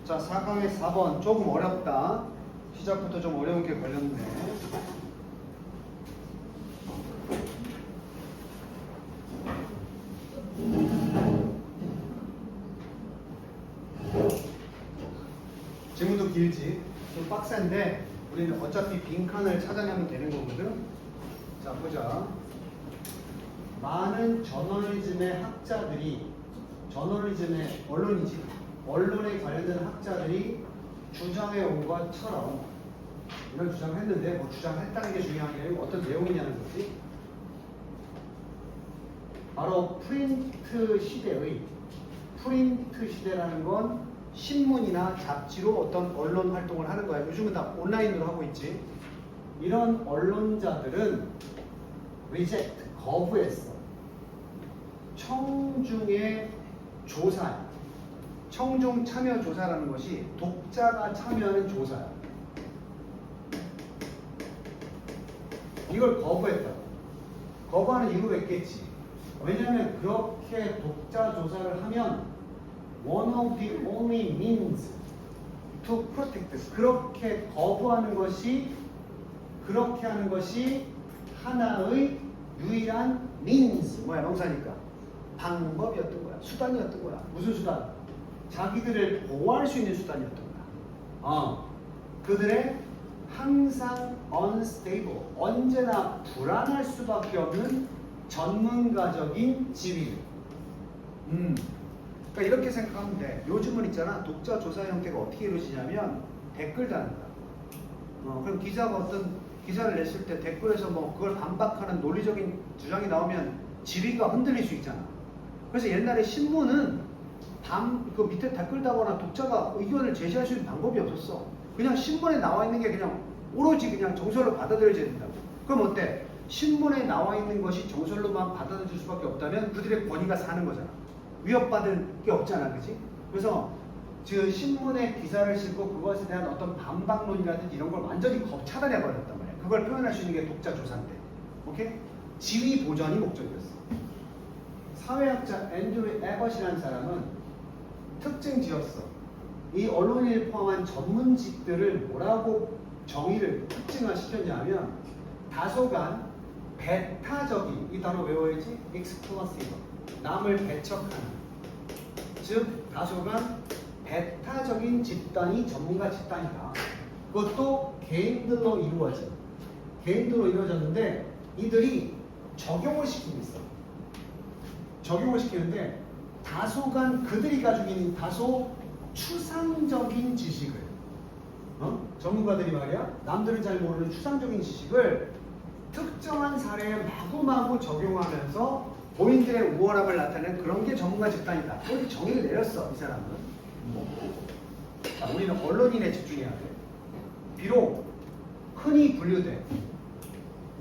자, 4강의 4번 조금 어렵다. 시작부터 좀 어려운 게 걸렸네. 질문도 길지. 좀 빡센데 우리는 어차피 빈칸을 찾아내면 되는 거거든. 자, 보자. 많은 저널리즘의 학자들이, 저널리즘의 언론이지, 언론에 관련된 학자들이 주장해 온 것처럼 이런 주장을 했는데, 뭐 주장했다는 게 중요한 게 아니고 어떤 내용이냐는 거지. 바로 프린트 시대의, 프린트 시대라는 건 신문이나 잡지로 어떤 언론 활동을 하는 거야. 요즘은 다 온라인으로 하고 있지. 이런 언론자들은 reject, 거부했어. 청중의 조사, 청중 참여 조사라는 것이 독자가 참여하는 조사야. 이걸 거부했다고. 거부하는 이유가 있겠지. 왜냐하면 그렇게 독자 조사를 하면 one of the only means to protect this. 그렇게 거부하는 것이, 그렇게 하는 것이 하나의 유일한 means, 뭐야, 명사니까 방법이었던 거야. 수단이었던 거야. 무슨 수단? 자기들을 보호할 수 있는 수단이었던 거야. 그들의 항상 unstable, 언제나 불안할 수밖에 없는 전문가적인 지위. 그러니까 이렇게 생각하면 돼. 요즘은 있잖아, 독자 조사 형태가 어떻게 이루어지냐면 댓글 다는 거야. 그럼 기자가 어떤 기사를 냈을 때 댓글에서 뭐 그걸 반박하는 논리적인 주장이 나오면 지위가 흔들릴 수 있잖아. 그래서 옛날에 신문은 그 밑에 댓글 다거나 독자가 의견을 제시할 수 있는 방법이 없었어. 그냥 신문에 나와 있는 게 그냥 오로지 그냥 정설로 받아들여져야 된다고. 그럼 어때? 신문에 나와 있는 것이 정설로만 받아들일 수밖에 없다면 그들의 권위가 사는 거잖아. 위협받을 게 없잖아, 그치? 그래서 그 신문에 기사를 싣고 그것에 대한 어떤 반박론이라든지 이런 걸 완전히 차단해 버렸단 말이야. 그걸 표현할 수 있는 게 독자 조사인데, 오케이? 지위 보전이 목적이었어. 사회학자 앤드류 에버시라는 사람은 특징 지었어. 이 언론인을 포함한 전문직들을 뭐라고 정의를 특징화 시켰냐면 다소간 배타적인, 이 단어 외워야지, exclusive, 남을 배척하는, 즉 다소간 배타적인 집단이 전문가 집단이다. 그것도 개인들로 이루어진, 개인들로 이루어졌는데 이들이 적용을 시키고 있어. 적용을 시키는데 다소간 그들이 가지고 있는 다소 추상적인 지식을, 전문가들이 말이야, 남들은 잘 모르는 추상적인 지식을 특정한 사례에 마구마구 적용하면서 본인들의 우월함을 나타내는 그런 게 전문가 집단이다. 그렇게 정의를 내렸어, 이 사람은. 자, 우리는 언론인에 집중해야 돼. 비록 흔히 분류돼,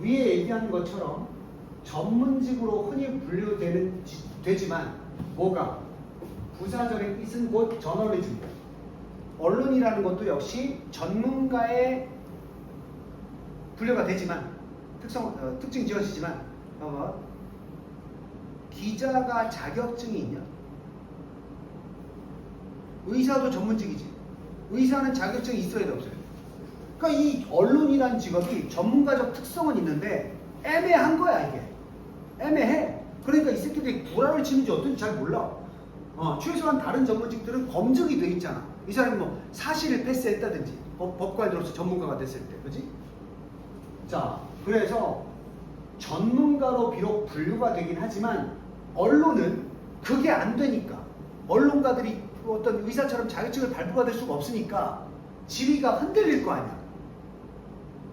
위에 얘기한 것처럼 전문직으로 흔히 되지만 뭐가? 부사절의 뜻은 곧 저널리즘. 언론이라는 것도 역시 전문가의 분류가 되지만, 특징 지어지지만, 기자가 자격증이 있냐? 의사도 전문직이지. 의사는 자격증이 있어야 돼, 없어요? 그러니까 이 언론이라는 직업이 전문가적 특성은 있는데 애매한 거야, 이게. 애매해. 그러니까 이 새끼들이 구라를 치는지 어떤지 잘 몰라. 최소한 다른 전문직들은 검증이 돼 있잖아. 이 사람이 뭐 사실을 패스했다든지 법관으로서 전문가가 됐을 때, 그지? 자, 그래서 전문가로 비록 분류가 되긴 하지만 언론은 그게 안 되니까, 언론가들이 어떤 의사처럼 자격증을 발부받을 수가 없으니까 지위가 흔들릴 거 아니야.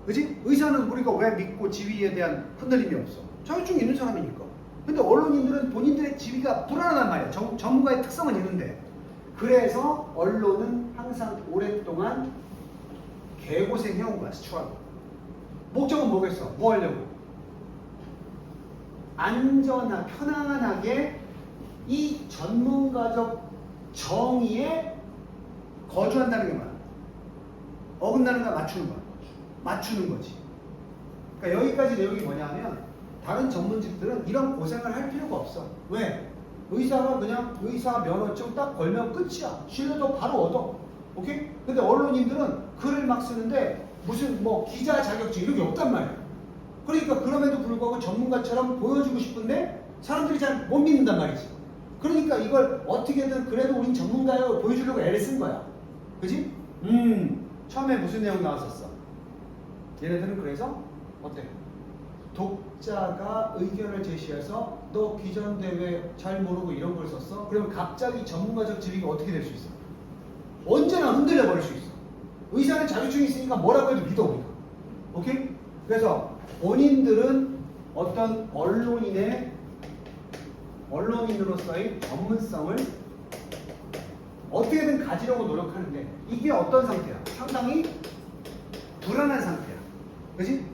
그지? 의사는 우리가 왜 믿고 지위에 대한 흔들림이 없어? 자격증이 있는 사람이니까. 근데 언론인들은 본인들의 지위가 불안하단 말이야. 전문가의 특성은 있는데. 그래서 언론은 항상 오랫동안 개고생 해온 거야, 스트러글. 목적은 뭐겠어? 뭐 하려고? 안전하게, 편안하게 이 전문가적 정의에 거주한다는 게 뭐야? 어긋나는 거 맞추는 거야. 맞추는 거지. 그러니까 여기까지 내용이 뭐냐면 다른 전문직들은 이런 고생을 할 필요가 없어. 왜? 의사가 그냥 의사 면허증 딱 걸면 끝이야. 신뢰도 바로 얻어. 오케이? 근데 언론인들은 글을 막 쓰는데 무슨 뭐 기자 자격증 이런 게 없단 말이야. 그러니까 그럼에도 불구하고 전문가처럼 보여주고 싶은데 사람들이 잘 못 믿는단 말이지. 그러니까 이걸 어떻게든 그래도 우린 전문가요 보여주려고 애를 쓴 거야. 그지? 처음에 무슨 내용 나왔었어? 얘네들은 그래서 어때? 독자가 의견을 제시해서 너 기자인데 왜 잘 모르고 이런 걸 썼어? 그러면 갑자기 전문가적 지위가 어떻게 될 수 있어? 언제나 흔들려 버릴 수 있어. 의사는 자격증이 있으니까 뭐라고 해도 믿어 우리가. 오케이? 그래서 본인들은 어떤 언론인으로서의 전문성을 어떻게든 가지려고 노력하는데 이게 어떤 상태야? 상당히 불안한 상태야. 그지?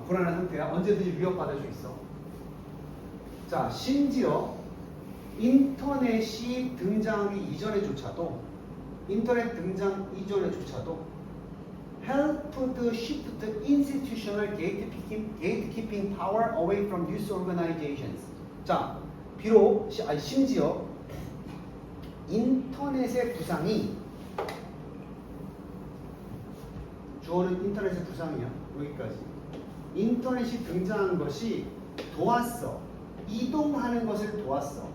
불안한 상태야. 언제든지 위협받을 수 있어. 자, 심지어 인터넷이 등장하기 이전에조차도 인터넷 등장 이전에조차도 helped shift institutional gatekeeping power away from news organizations. 자, 비록 심지어 인터넷의 부상이 주어는 인터넷의 부상이야. 여기까지. 인터넷이 등장한 것이 도왔어. 이동하는 것을 도왔어.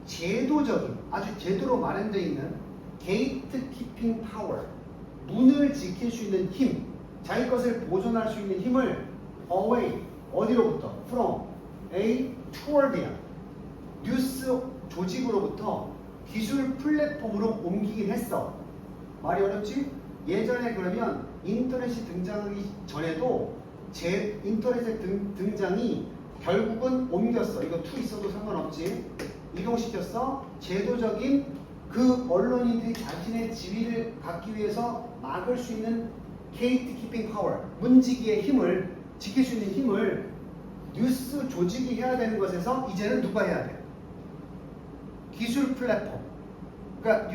제도적인, 아주 제도로 마련되어 있는 게이트 키핑 파워, 문을 지킬 수 있는 힘, 자기 것을 보존할 수 있는 힘을 away, 어디로부터? from, a, toward이야. 뉴스 조직으로부터 기술 플랫폼으로 옮기긴 했어. 말이 어렵지? 예전에 그러면 인터넷이 등장하기 전에도 인터넷의 등장이 결국은 옮겼어. 이거 to 있어도 상관없지. 이동시켰어. 제도적인 그 언론인들이 자신의 지위를 갖기 위해서 막을 수 있는 게이트 키핑 파워, 문지기의 힘을 지킬 수 있는 힘을 뉴스 조직이 해야 되는 것에서 이제는 누가 해야 돼? 기술 플랫폼. 그러니까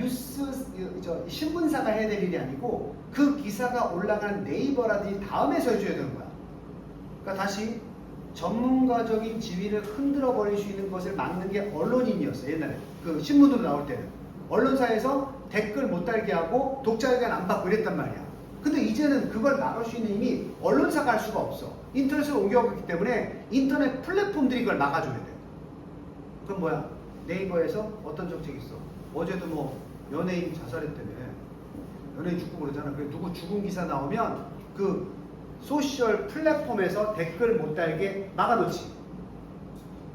신문사가 해야 될 일이 아니고 그 기사가 올라간 네이버라든지 다음에서 해줘야 되는 거야. 그러니까 다시 전문가적인 지위를 흔들어 버릴 수 있는 것을 막는 게 언론인이었어. 옛날에 그 신문으로 나올 때는 언론사에서 댓글 못 달게 하고 독자 의견 안 받고 이랬단 말이야. 근데 이제는 그걸 막을 수 있는 힘이 언론사가 할 수가 없어. 인터넷으로 옮겨갔기 때문에 인터넷 플랫폼들이 그걸 막아줘야 돼. 그럼 뭐야? 네이버에서 어떤 정책이 있어? 어제도 뭐 연예인 자살했다며. 연예인 죽고 그러잖아. 그 누구 죽은 기사 나오면 그 소셜 플랫폼에서 댓글 못 달게 막아놓지.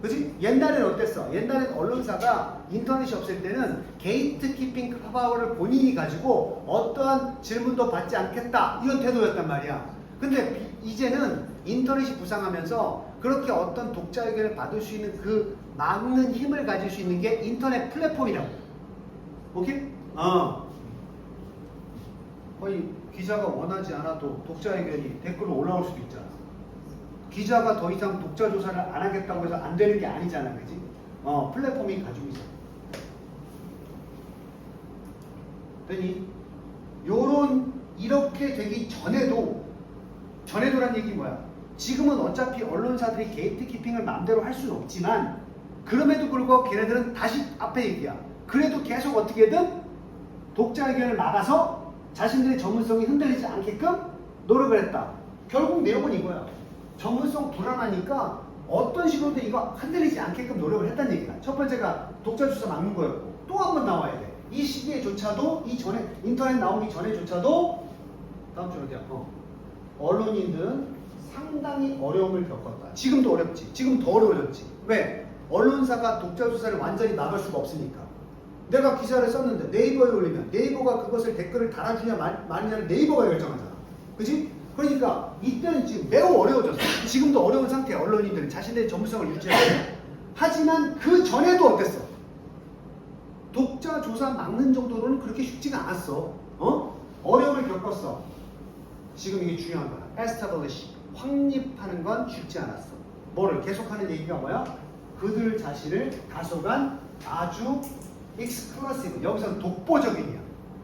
그치? 옛날엔 어땠어? 옛날엔 언론사가 인터넷이 없을 때는 게이트 키핑 파워를 본인이 가지고 어떠한 질문도 받지 않겠다. 이런 태도였단 말이야. 근데 이제는 인터넷이 부상하면서 그렇게 어떤 독자 의견을 받을 수 있는 그 막는 힘을 가질 수 있는 게 인터넷 플랫폼이라고. 오케이? 거의 기자가 원하지 않아도 독자 의견이 댓글로 올라올 수도 있잖아. 기자가 더 이상 독자 조사를 안 하겠다고 해서 안 되는 게 아니잖아. 그지? 플랫폼이 가지고 있어. 그러니 이렇게 되기 전에도란 얘기 뭐야? 지금은 어차피 언론사들이 게이트 키핑을 마음대로 할 수는 없지만 그럼에도 불구하고 걔네들은 다시 앞에 얘기야. 그래도 계속 어떻게든 독자 의견을 막아서 자신들의 전문성이 흔들리지 않게끔 노력을 했다. 결국 내용은 이거야. 전문성 불안하니까 어떤 식으로든 이거 흔들리지 않게끔 노력을 했다는 얘기야. 첫 번째가 독자 조사 막는 거였고 또 한 번 나와야 돼. 이 시기에조차도 인터넷 나오기 전에조차도 다음 주 어디야? 언론인들은 상당히 어려움을 겪었다. 지금도 어렵지. 지금 더 어려워졌지. 왜? 언론사가 독자 조사를 완전히 막을 수가 없으니까. 내가 기사를 썼는데 네이버에 올리면 네이버가 그것을 댓글을 달아주냐 마느냐를 네이버가 결정하잖아. 그치? 그러니까 이때는 지금 매우 어려워졌어. 지금도 어려운 상태야. 언론인들은 자신의 전문성을 유지하고. 하지만 그 전에도 어땠어? 독자 조사 막는 정도로는 그렇게 쉽지가 않았어. 어려움을 겪었어. 지금 이게 중요한 거야. establish, 확립하는 건 쉽지 않았어. 뭐를 계속하는 얘기가 뭐야? 그들 자신을 다소간 아주 exclusive, 여기서는 독보적인이야.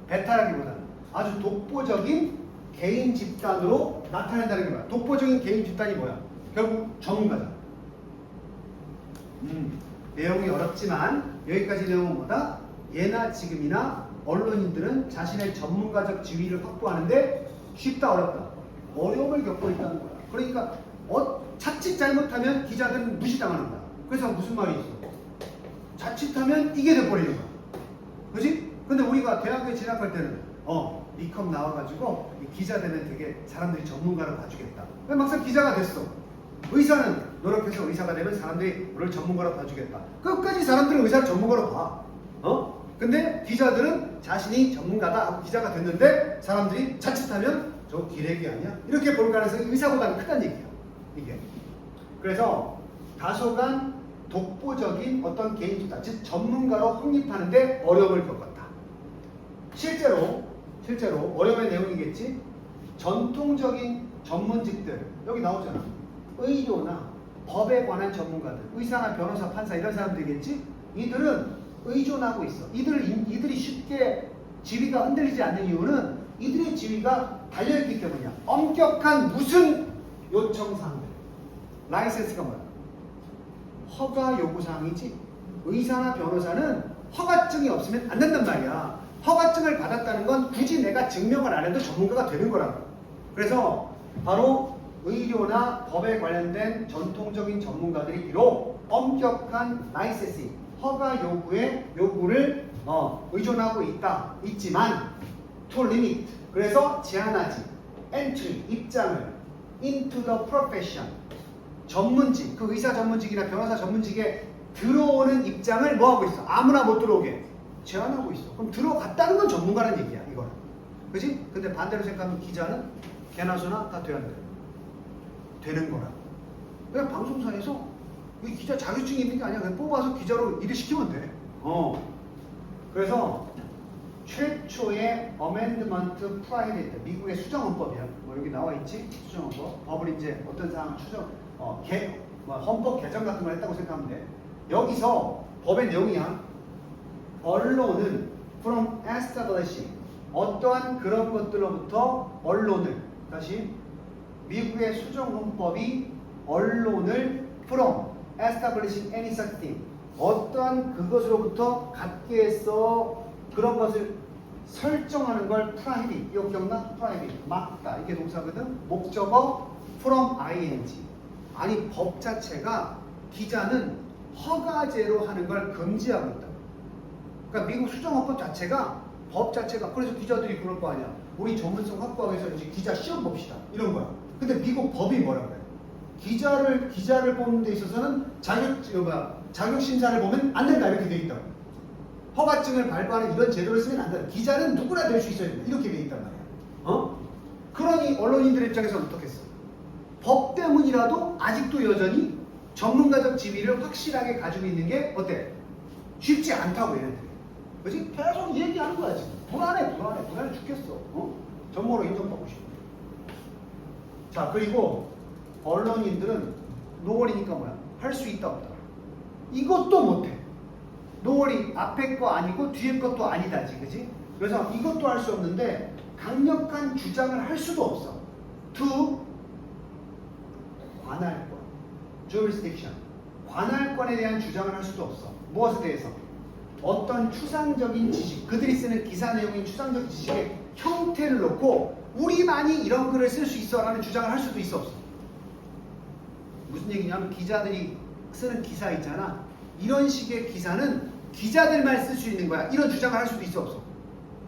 배타라기보다는 아주 독보적인 개인 집단으로 나타낸다는 게 뭐야? 독보적인 개인 집단이 뭐야? 결국 전문가잖아. 내용이 어렵지만 여기까지 내용은 뭐다? 예나 지금이나 언론인들은 자신의 전문가적 지위를 확보하는데 쉽다 어렵다? 어려움을 겪고 있다는 거야. 그러니까 자칫 잘못하면 기자들은 무시당하는 거야. 그래서 무슨 말이 있어? 자칫하면 이게 돼버리는 거야. 그지? 근데 우리가 대학에 진학할 때는 B컴 나와가지고 기자 되면 되게 사람들이 전문가로 봐주겠다. 왜 막상 기자가 됐어? 의사는 노력해서 의사가 되면 사람들이 우리를 전문가로 봐주겠다. 끝까지 사람들은 의사를 전문가로 봐. 근데 기자들은 자신이 전문가다 하고 기자가 됐는데 사람들이 자칫하면 저 기레기 아니야? 이렇게 볼 가능성이 의사보다는 크다는 얘기야. 이게. 그래서 다소간 독보적인 어떤 개인주다, 즉 전문가로 확립하는데 어려움을 겪었다. 실제로 어려움의 내용이겠지. 전통적인 전문직들 여기 나오잖아. 의료나 법에 관한 전문가들, 의사나 변호사, 판사 이런 사람들이겠지. 이들은 의존하고 있어. 이들이 쉽게 지위가 흔들리지 않는 이유는 이들의 지위가 달려있기 때문이야. 엄격한 무슨 요청사항들. 라이센스가 뭐야? 허가 요구사항이지. 의사나 변호사는 허가증이 없으면 안 된단 말이야. 허가증을 받았다는 건 굳이 내가 증명을 안 해도 전문가가 되는 거라고. 그래서 바로 의료나 법에 관련된 전통적인 전문가들이 비록 엄격한 라이센스, 허가 요구를 의존하고 있지만 to limit, 그래서 제한하지, entry, 입장을 into the profession, 전문직, 그 의사 전문직이나 변호사 전문직에 들어오는 입장을 뭐하고 있어? 아무나 못 들어오게 제한하고 있어. 그럼 들어갔다는 건 전문가라는 얘기야, 이거는. 그치? 근데 반대로 생각하면 기자는 개나 소나 다 돼야 돼. 되는 거라. 그냥 방송사에서 기자 자격증이 있는 게 아니야. 그냥 뽑아서 기자로 일을 시키면 돼. 그래서 최초의 어멘드먼트 프라이빗, 미국의 수정헌법이야. 뭐 여기 나와 있지? 수정헌법. 법을 이제 어떤 사항을 헌법 개정 같은 걸 했다고 생각하면 돼. 여기서 법의 내용이야. 언론은 from establishing, 어떠한 그런 것들로부터 언론을, 다시 미국의 수정헌법이 언론을 from establishing any such thing, 어떠한 그것으로부터 갖게 해서 그런 것을 설정하는 걸 prohibit, 이거 기억나? prohibit, 막다, 이게 동사거든. 목적어 from ing. 아니 법 자체가 기자는 허가제로 하는 걸 금지하고 있다. 그러니까 미국 수정헌법 자체가, 법 자체가, 그래서 기자들이 그럴 거 아니야. 우리 전문성 확보하기 위해서 이제 기자 시험 봅시다, 이런 거야. 근데 미국 법이 뭐라 그래? 기자를 뽑는 데 있어서는 자격 심사를 보면 안 된다, 이렇게 돼 있다고. 허가증을 발부하는 이런 제도를 쓰면 안 된다. 기자는 누구나 될 수 있어야 된다, 이렇게 돼 있단 말이야. 그러니 언론인들 입장에서는 어떻겠어? 법 때문이라도 아직도 여전히 전문가적 지위를 확실하게 가지고 있는 게 어때? 쉽지 않다고 얘네들이. 그치? 계속 얘기하는 거야 지금. 불안해 죽겠어. 전문으로 인정받고 싶어. 자, 그리고 언론인들은 노월이니까 뭐야? 할 수 있다 없다. 이것도 못해. 노월이 앞에 거 아니고 뒤에 것도 아니다지, 그지? 그래서 이것도 할 수 없는데 강력한 주장을 할 수도 없어. to 관할권, jurisdiction, 관할권에 대한 주장을 할 수도 없어. 무엇에 대해서? 어떤 추상적인 지식, 그들이 쓰는 기사 내용인 추상적 지식의 형태를 놓고 우리만이 이런 글을 쓸 수 있어 라는 주장을 할 수도 있어 없어? 무슨 얘기냐면 기자들이 쓰는 기사 있잖아. 이런 식의 기사는 기자들만 쓸 수 있는 거야. 이런 주장을 할 수도 있어 없어?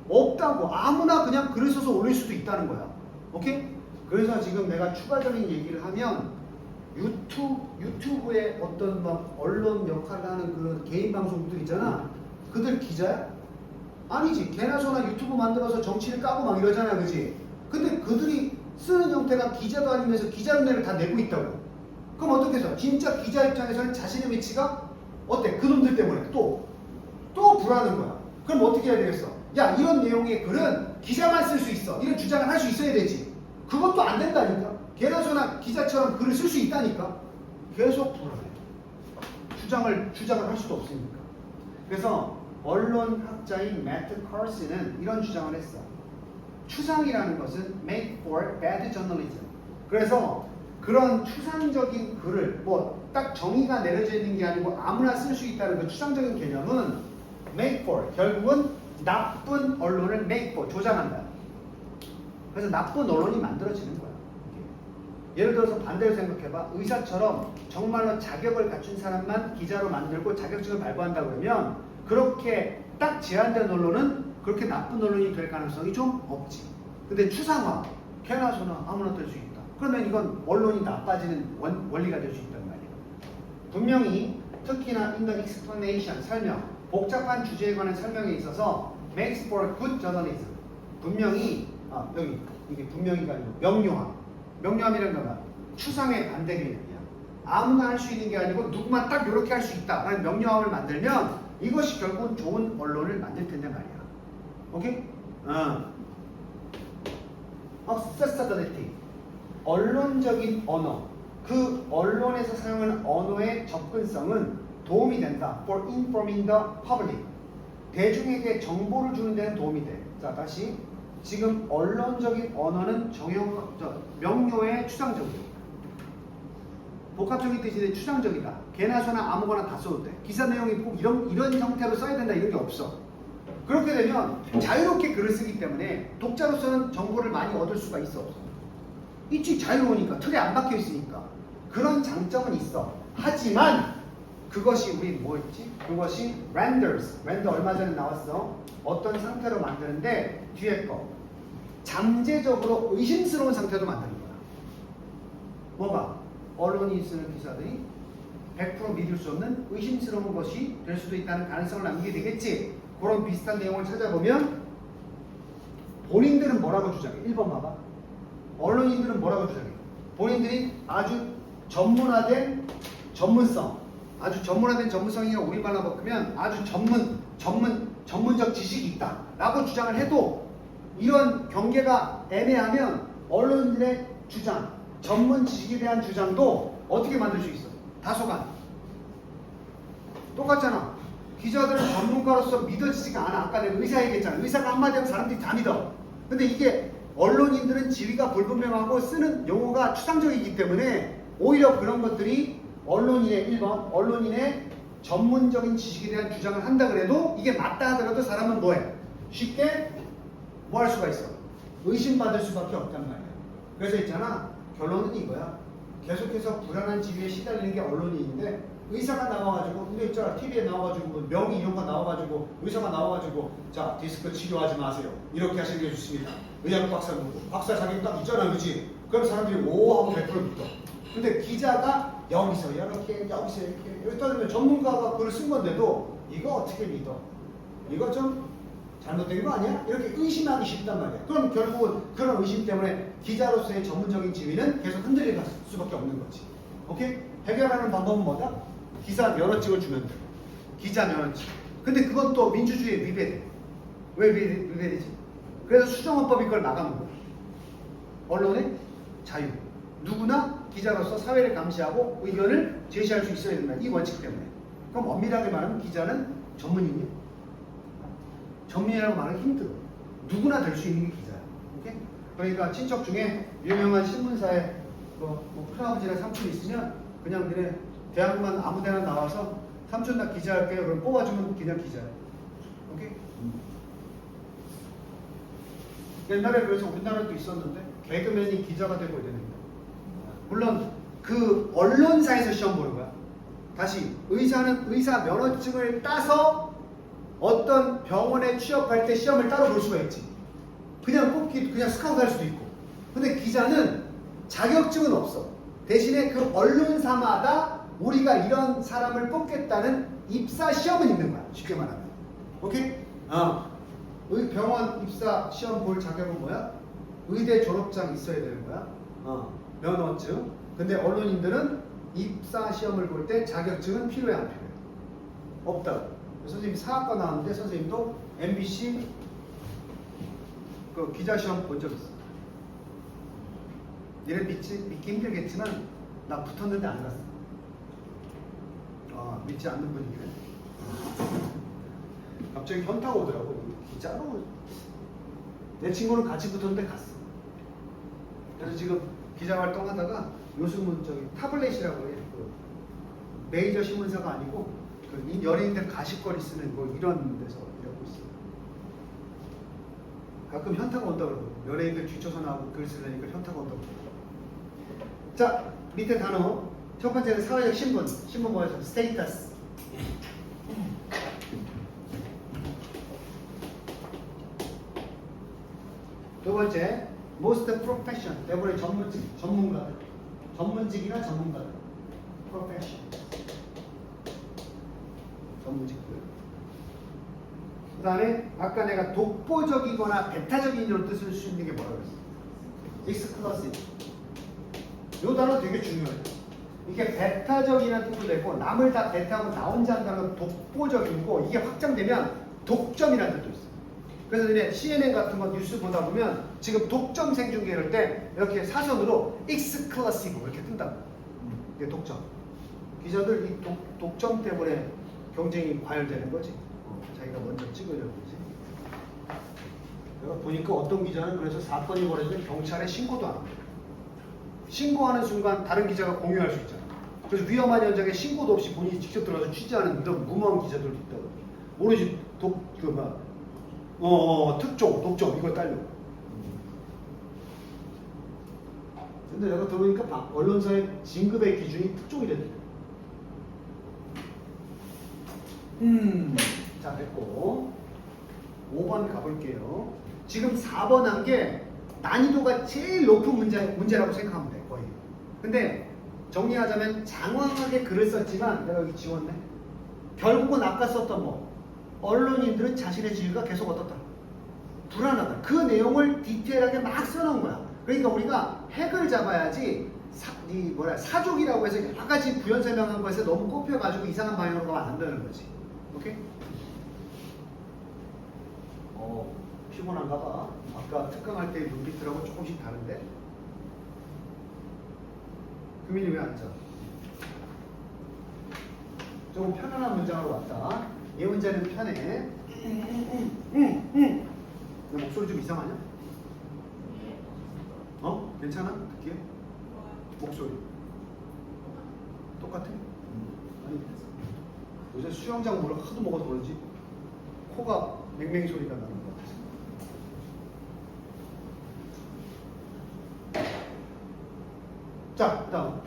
없다고. 아무나 그냥 글을 써서 올릴 수도 있다는 거야. 오케이? 그래서 지금 내가 추가적인 얘기를 하면 유튜브에 어떤 막 언론 역할을 하는 그런 개인 방송들 있잖아. 그들 기자야? 아니지. 개나 소나 유튜브 만들어서 정치를 까고 막 이러잖아, 그지? 근데 그들이 쓰는 형태가 기자도 아니면서 기자 흉내를 다 내고 있다고. 그럼 어떻게 해서? 진짜 기자 입장에서는 자신의 위치가 어때? 그놈들 때문에 또 불안한 거야. 그럼 어떻게 해야 되겠어? 야, 이런 내용의 글은 기자만 쓸 수 있어. 이런 주장을 할 수 있어야 되지. 그것도 안 된다니까. 개나 소나 기자처럼 글을 쓸 수 있다니까. 계속 불안해. 주장을 할 수도 없으니까. 그래서 언론학자인 매트 카슨은 이런 주장을 했어. 추상이라는 것은 made for bad journalism. 그래서 그런 추상적인 글을 뭐 딱 정의가 내려져 있는 게 아니고 아무나 쓸 수 있다는 그 추상적인 개념은 make for. 결국은 나쁜 언론을 make for, 조장한다. 그래서 나쁜 언론이 만들어지는 거야. 예를 들어서 반대로 생각해봐. 의사처럼 정말로 자격을 갖춘 사람만 기자로 만들고 자격증을 발부한다 그러면 그렇게 딱 제한된 언론은 그렇게 나쁜 언론이 될 가능성이 좀 없지. 근데 추상화, 개나 소나 아무나 될 수 있다. 그러면 이건 언론이 나빠지는 원리가 될 수 있단 말이야. 분명히 특히나 in the explanation, 설명, 복잡한 주제에 관한 설명에 있어서 makes for good journalism. 분명히 여기 이게 분명히가 아니고 명료함이라는 건 추상의 반대 개념이야. 아무나 할 수 있는 게 아니고 누구만 딱 이렇게 할 수 있다 라는 명료함을 만들면 이것이 결국은 좋은 언론을 만들 텐데 말이야. 오케이? accessibility, 언론적인 언어, 그 언론에서 사용하는 언어의 접근성은 도움이 된다. for informing the public, 대중에게 정보를 주는 데는 도움이 돼. 자, 다시 지금 언론적인 언어는 명료의 추상적이야. 복합적인 뜻인데 추상적이다. 개나 소나 아무거나 다 써도 돼. 기사 내용이 꼭 이런 형태로 써야 된다 이런 게 없어. 그렇게 되면 자유롭게 글을 쓰기 때문에 독자로서는 정보를 많이 얻을 수가 있어 없어? 있지. 자유로우니까 틀에 안 박혀 있으니까 그런 장점은 있어. 하지만 그것이 우리 뭐였지? 그것이 renders 얼마 전에 나왔어. 어떤 상태로 만드는데 뒤에 거 잠재적으로 의심스러운 상태로 만드는 거야. 뭐가? 언론이 쓰는 기사들이 100% 믿을 수 없는 의심스러운 것이 될 수도 있다는 가능성을 남기게 되겠지. 그런 비슷한 내용을 찾아보면 본인들은 뭐라고 주장해? 1번 봐봐. 언론인들은 뭐라고 주장해? 본인들이 아주 전문화된 전문성, 아주 전문화된 전문성이나 우리말로 바꾸면 아주 전문적 지식이 있다 라고 주장을 해도 이런 경계가 애매하면 언론인들의 주장, 전문 지식에 대한 주장도 어떻게 만들 수 있어? 다소간 똑같잖아. 기자들은 전문가로서 믿어지지가 않아. 아까 내가 의사 얘기했잖아. 의사가 한마디 하면 사람들이 다 믿어. 근데 이게 언론인들은 지위가 불분명하고 쓰는 용어가 추상적이기 때문에 오히려 그런 것들이 언론인의 1번 언론인의 전문적인 지식에 대한 주장을 한다 그래도 이게 맞다 하더라도 사람은 뭐해? 쉽게 뭐 할 수가 있어? 의심받을 수밖에 없단 말이야. 그래서 있잖아. 결론은 이거야. 계속해서 불안한 지위에 시달리는 게 언론인인데 의사가 나와가지고 근데 있잖아. TV에 나와가지고 뭐 명의 이런 거 나와가지고 의사가 나와가지고 자 디스크 치료하지 마세요. 이렇게 하시는 게 좋습니다. 의학 박사 누구? 박사 자격 딱 있잖아. 그치? 그럼 사람들이 오 하고 100% 믿어. 근데 기자가 여기서 이렇게 여기서 이렇게 여기 따르면 전문가가 글을 쓴 건데도 이거 어떻게 믿어? 이거 좀 잘못된 거 아니야? 이렇게 의심하기 쉽단 말이야. 그럼 결국은 그런 의심 때문에 기자로서의 전문적인 지위는 계속 흔들릴 수밖에 없는 거지. 오케이? 해결하는 방법은 뭐다? 기사 면허증을 주면 돼. 기자 면허증. 근데 그건 또 민주주의에 위배돼. 왜 위배되지? 그래서 수정헌법이 그걸 막아놓은 거야. 언론의 자유. 누구나 기자로서 사회를 감시하고 의견을 제시할 수 있어야 된다. 이 원칙 때문에. 그럼 엄밀하게 말하면 기자는 전문인이야. 전문이라고 말하기 힘들어. 누구나 될 수 있는 게 기자야. 오케이? 그러니까 친척 중에 유명한 신문사에 뭐 큰아버지나 삼촌이 있으면 그냥 그래 대학만 아무 데나 나와서 삼촌 나 기자 할게요. 그럼 뽑아주면 그냥 기자야. 오케이? 옛날에 그래서 우리나라도 있었는데 개그맨이 기자가 되고 이러는 거야. 물론 그 언론사에서 시험 보는 거야. 다시 의사는 의사 면허증을 따서 어떤 병원에 취업할 때 시험을 따로 볼 수가 있지. 그냥 뽑기 그냥 스카우트 할 수도 있고. 근데 기자는 자격증은 없어. 대신에 그 언론사마다 우리가 이런 사람을 뽑겠다는 입사 시험은 있는 거야. 쉽게 말하면. 오케이? 병원 입사 시험 볼 자격은 뭐야? 의대 졸업장 있어야 되는 거야. 면허증. 근데 언론인들은 입사 시험을 볼 때 자격증은 필요해 안 필요해? 없다고. 선생님이 사학과 나왔는데 선생님도 MBC 그 기자 시험 본 적 있어. 얘를 믿기 힘들겠지만 나 붙었는데 안 갔어. 믿지 않는 분이긴 해. 갑자기 현타가 오더라고. 기자로 내 친구는 같이 붙었는데 갔어. 그래서 지금 기자 활동하다가 요즘은 저기 타블렛이라고 해. 그 메이저 신문사가 아니고 이 연예인들 가십거리 쓰는 뭐 이런 데서 일하고 있어요. 가끔 현타가 온다고 그러고 연예인들 뒤쳐서 나오고 글 쓰려니까 현타가 온다고 그러고. 자, 밑에 단어 첫 번째는 사회적 신분. 신분 뭐였어? 스테이터스. 두 번째 most profession. 대부분의 전문직, 전문가들. 전문직이나 전문가들. profession. 전문직들. 그 다음에 아까 내가 독보적이거나 배타적인 이런 뜻을 쓸 수 있는 게 뭐라고 그랬어? exclusive. 이 단어 되게 중요해요. 이게 배타적이라는 뜻도 되고 남을 다 배타하고 나 혼자 한다는 건 독보적이고 이게 확장되면 독점이라는 뜻도 있어요. 그래서 이제 CNN 같은 거 뉴스 보다 보면 지금 독점 생중계 이럴 때 이렇게 사선으로 exclusive 이렇게 뜬다고. 이게 독점. 기자들 이 독점 때문에 경쟁이 과열되는 거지. 자기가 먼저 찍으려고 그러지. 내가 보니까 어떤 기자는 그래서 사건이 벌어지면 경찰에 신고도 안 합니다. 신고하는 순간 다른 기자가 공유할 수 있잖아. 그래서 위험한 현장에 신고도 없이 본인이 직접 들어가서 취재하는 이런 무모한 기자들도 있다고. 모르지 특종, 독점 이거 딸려. 근데 내가 들어보니까 언론사의 진급의 기준이 특종이랬대. 자, 됐고 5번 가볼게요. 지금 4번 한 게 난이도가 제일 높은 문제라고 생각하면 돼, 거의. 근데 정리하자면 장황하게 글을 썼지만 내가 여기 지웠네. 결국은 아까 썼던 뭐 언론인들은 자신의 지위가 계속 어떻다? 불안하다. 그 내용을 디테일하게 막 써놓은 거야. 그러니까 우리가 핵을 잡아야지 사족이라고 해서 여러 가지 부연 설명한 것에 너무 꼽혀가지고 이상한 방향으로 가면 안 되는 거지. 오케이? 피곤한가 봐. 아까 특강할 때 눈빛들하고 조금씩 다른데? 금일이 왜 앉아? 조금 편안한 문장으로 왔다. 이 문제는 편해. 내 목소리 좀 이상하냐? 괜찮아? 듣기에? 목소리 똑같아? 아니 요새 수영장 물을 하도 먹어서 그런지 코가 맹맹이 소리가 나는 것 같아서. 자, 그 다음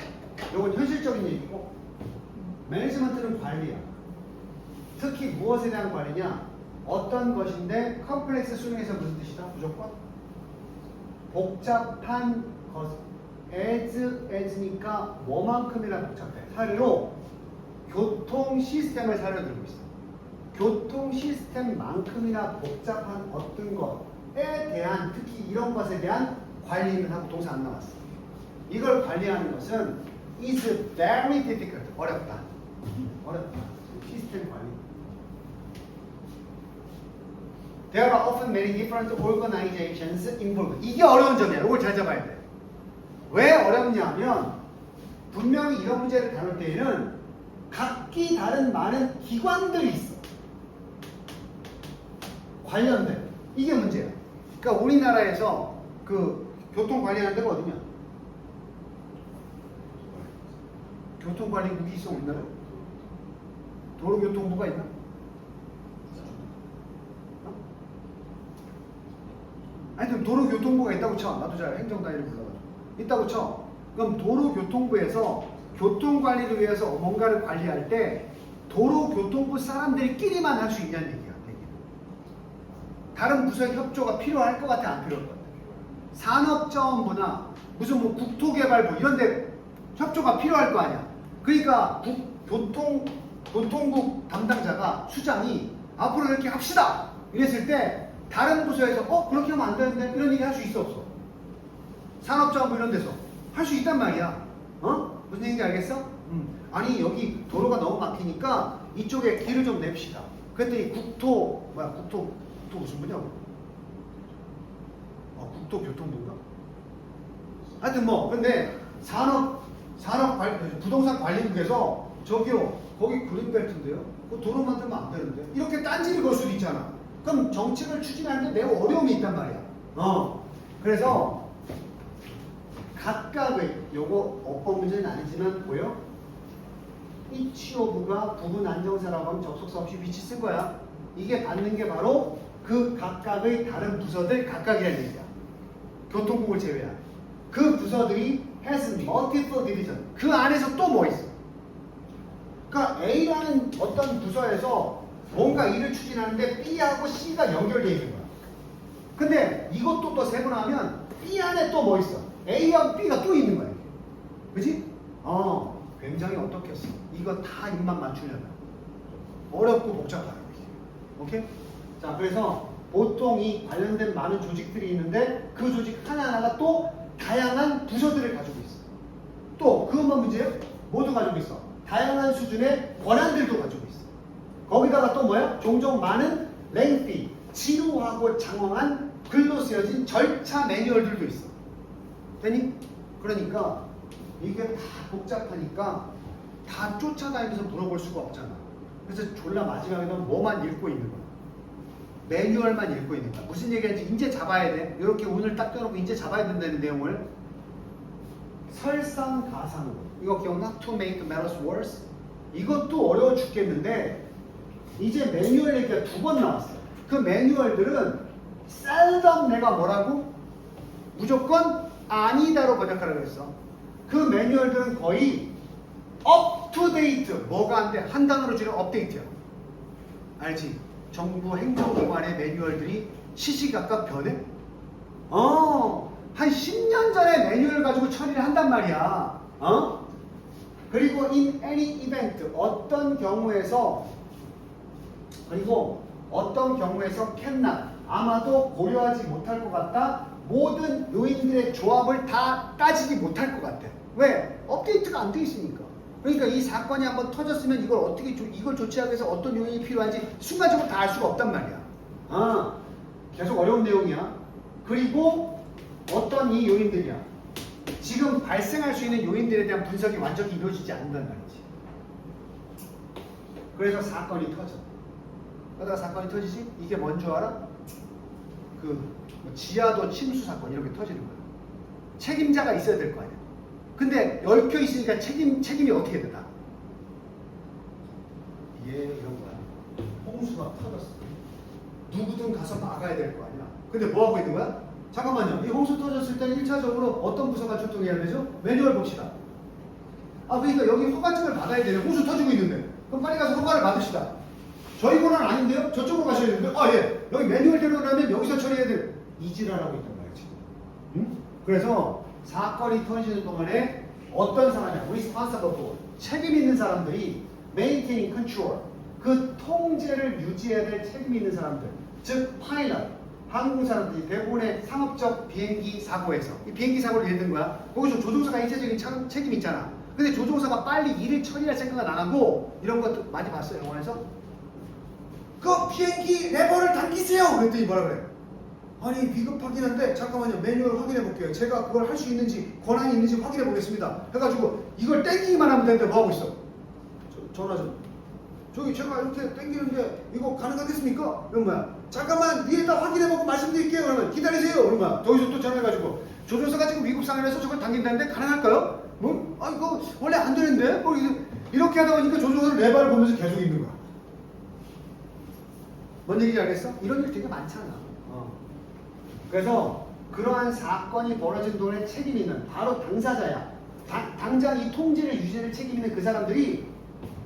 이건 현실적인 얘기고 매니지먼트는 관리야. 특히 무엇에 대한 관리냐? 어떤 것인데 컴플렉스 수능에서 무슨 뜻이다? 무조건 복잡한 것. as니까 뭐만큼이나 복잡해. 사례로 교통 시스템을 사례로 들고 있어. 교통 시스템만큼이나 복잡한 어떤 것에 대한, 특히 이런 것에 대한 관리는 하고 동사 안 나왔어. 이걸 관리하는 것은 is very difficult. 어렵다. 어렵다. 시스템 관리. There are often many different organizations involved. 이게 어려운 점이야. 이걸 잘 잡아야 돼. 왜 어렵냐면 분명히 이런 문제를 다룰 때에는 각기 다른 많은 기관들이 있어. 관련된. 이게 문제야. 그러니까 우리나라에서 그 교통 관리하는 데가 어디냐? 교통관리국이 있어, 우리나라에? 도로교통부가 있나? 하여튼 도로교통부가 있다고 쳐. 나도 잘 행정단위를 불러가지고. 있다고 쳐. 그럼 도로교통부에서 교통관리를 위해서 뭔가를 관리할 때 도로교통부 사람들끼리만 할 수 있냐는 얘기야. 다른 부서의 협조가 필요할 것 같아, 안 필요할 것 같아? 산업자원부나 무슨 뭐 국토개발부 이런 데 협조가 필요할 거 아니야. 그러니까 교통국 담당자가 수장이 앞으로 이렇게 합시다 이랬을 때 다른 부서에서 그렇게 하면 안 되는데 이런 얘기 할 수 있어 없어? 산업자원부 이런 데서 할 수 있단 말이야. 무슨 얘기인지 알겠어? 아니 여기 도로가 너무 막히니까 이쪽에 길을 좀 냅시다. 그랬더니 국토 무슨 분야고? 국토교통부인가? 하여튼 뭐 근데 부동산 관리국에서 저기요 거기 그린벨트인데요? 그 도로 만들면 안 되는데 이렇게 딴지를 걸 수도 있잖아. 그럼 정책을 추진하는데 매우 어려움이 있단 말이야. 그래서 각각의 요거 어법 문제는 아니지만 보여? each of가 부분 안정사라고 하면 접속사 없이 which 쓴 거야. 이게 받는 게 바로 그 각각의 다른 부서들 각각이라는 얘기야. 교통국을 제외한. 그 부서들이 has multiple division. 그 안에서 또 뭐 있어? 그러니까 A라는 어떤 부서에서 뭔가 일을 추진하는데 B하고 C가 연결되어 있는 거야. 근데 이것도 또 세분화하면 B 안에 또 뭐 있어? A하고 B가 또 있는 거야. 그지? 굉장히 어떻겠어. 이거 다 입만 맞추려면 어렵고 복잡하다. 오케이? 자, 그래서 보통 이 관련된 많은 조직들이 있는데 그 조직 하나하나가 또 다양한 부서들을 가지고 있어. 또 그것만 문제예요? 모두 가지고 있어. 다양한 수준의 권한들도 가지고 있어. 거기다가 또 뭐야? 종종 많은 lengthy, 지루하고 장황한 글로 쓰여진 절차 매뉴얼들도 있어. 되니? 그러니까 이게 다 복잡하니까 다 쫓아다니면서 물어볼 수가 없잖아. 그래서 졸라 마지막에는 뭐만 읽고 있는 거야. 매뉴얼만 읽고 있는 거야. 무슨 얘기인지 이제 잡아야 돼. 이렇게 오늘 딱 떼놓고 이제 잡아야 된다는 내용을. 설상가상으로. 이거 기억나? To make matters worse? 이것도 어려워 죽겠는데 이제 매뉴얼 얘기가 2번 나왔어요. 그 매뉴얼들은 seldom 내가 뭐라고? 무조건 아니다로 번역하라고 했어. 그 매뉴얼들은 거의 up to date. 뭐가 안 돼? 한 단어로 줄여 업데이트야. 알지? 정부 행정기관의 매뉴얼들이 시시각각 변해? 한 10년 전에 매뉴얼 가지고 처리를 한단 말이야. 그리고 in any event, 어떤 경우에서 cannot, 아마도 고려하지 못할 것 같다. 모든 요인들의 조합을 다 따지지 못할 것 같아. 왜? 업데이트가 안 돼 있으니까. 그러니까 이 사건이 한번 터졌으면 이걸 어떻게 이걸 조치하기 위해서 어떤 요인이 필요한지 순간적으로 다 알 수가 없단 말이야. 계속 어려운 내용이야. 그리고 어떤 이 요인들이야. 지금 발생할 수 있는 요인들에 대한 분석이 완전히 이루어지지 않는단 말이지. 그래서 사건이 터져. 그러다가 사건이 터지지? 이게 뭔 줄 알아? 지하도 침수 사건 이렇게 터지는 거야. 책임자가 있어야 될 거 아니야. 근데 얽혀 있으니까 책임이 어떻게 되나? 이런 거야. 홍수가 터졌어. 누구든 가서 막아야 될 거 아니야. 근데 뭐 하고 있는 거야? 잠깐만요. 이 홍수 터졌을 때는 1차적으로 어떤 부서가 출동해야 되죠? 매뉴얼 봅시다. 그러니까 여기 허가증을 받아야 되네. 홍수 터지고 있는데. 그럼 빨리 가서 허가를 받으시다. 저희 권한 아닌데요? 저쪽으로 가셔야 되는데. 예. 여기 매뉴얼대로라면 여기서 처리해야 돼. 이질하라고 있단 말이야, 지금. 응? 그래서 사건이 터지는 동안에 어떤 사람이야? responsible, 책임 있는 사람들이 maintaining control, 그 통제를 유지해야 될 책임 있는 사람들. 즉, pilot, 항공사람들이 대부분의 상업적 비행기 사고에서 이 비행기 사고를 예를 든 거야. 거기서 조종사가 일차적인 책임이 있잖아. 근데 조종사가 빨리 일을 처리할 생각은 안 하고 이런 것도 많이 봤어요, 영화에서. 그 비행기 레버를 당기세요! 그랬더니 뭐라 그래? 아니 비겁하긴 한데 잠깐만요, 매뉴얼 확인해 볼게요. 제가 그걸 할 수 있는지 권한이 있는지 확인해 보겠습니다. 해가지고 이걸 땡기기만 하면 되는데 뭐 하고 있어? 전화 좀. 저기 제가 이렇게 땡기는데 이거 가능하겠습니까? 이런 거야. 잠깐만 위에다 확인해 보고 말씀드릴게요. 그러면 기다리세요. 그런 거야. 거기서 또 전화해가지고 조종사가 지금 위급 상황에서 저걸 당긴다는데 가능할까요? 이거 원래 안 되는데? 이렇게 하다 보니까 조종사는 레버를 보면서 계속 있는 거야. 뭔 얘기인지 알겠어? 이런 일 되게 많잖아. 그래서 그러한 사건이 벌어진 동안에 책임 있는 바로 당사자야. 당장 이 통제를 유지를 책임 있는 그 사람들이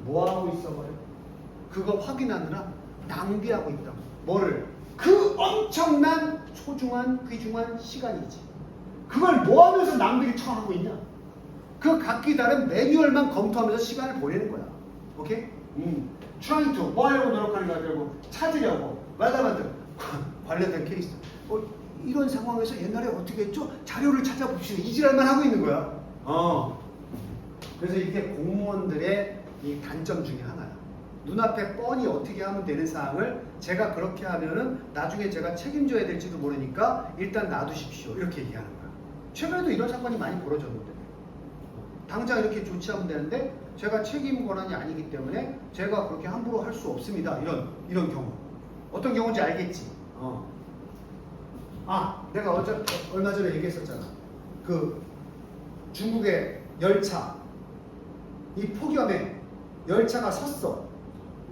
뭐 하고 있어버려? 그거 확인하느라 낭비하고 있다고. 뭐를? 그 엄청난 소중한 귀중한 시간이지. 그걸 뭐 하면서 낭비를 처하고 있냐? 그 각기 다른 매뉴얼만 검토하면서 시간을 보내는 거야. 오케이? trying to 뭐 하려고 노력하는 거야? 결국 찾으려고 말다만들 관련된 케이스. 이런 상황에서 옛날에 어떻게 했죠? 자료를 찾아봅시다. 이지랄만 하고 있는 거야. 그래서 이게 공무원들의 이 단점 중에 하나야. 눈앞에 뻔히 어떻게 하면 되는 사항을 제가 그렇게 하면은 나중에 제가 책임져야 될지도 모르니까 일단 놔두십시오. 이렇게 얘기하는 거야. 최근에도 이런 사건이 많이 벌어졌는데 당장 이렇게 조치하면 되는데 제가 책임 권한이 아니기 때문에 제가 그렇게 함부로 할 수 없습니다. 이런 경우. 어떤 경우인지 알겠지? 내가 얼마 전에 얘기했었잖아. 그 중국의 열차 이 폭염에 열차가 섰어.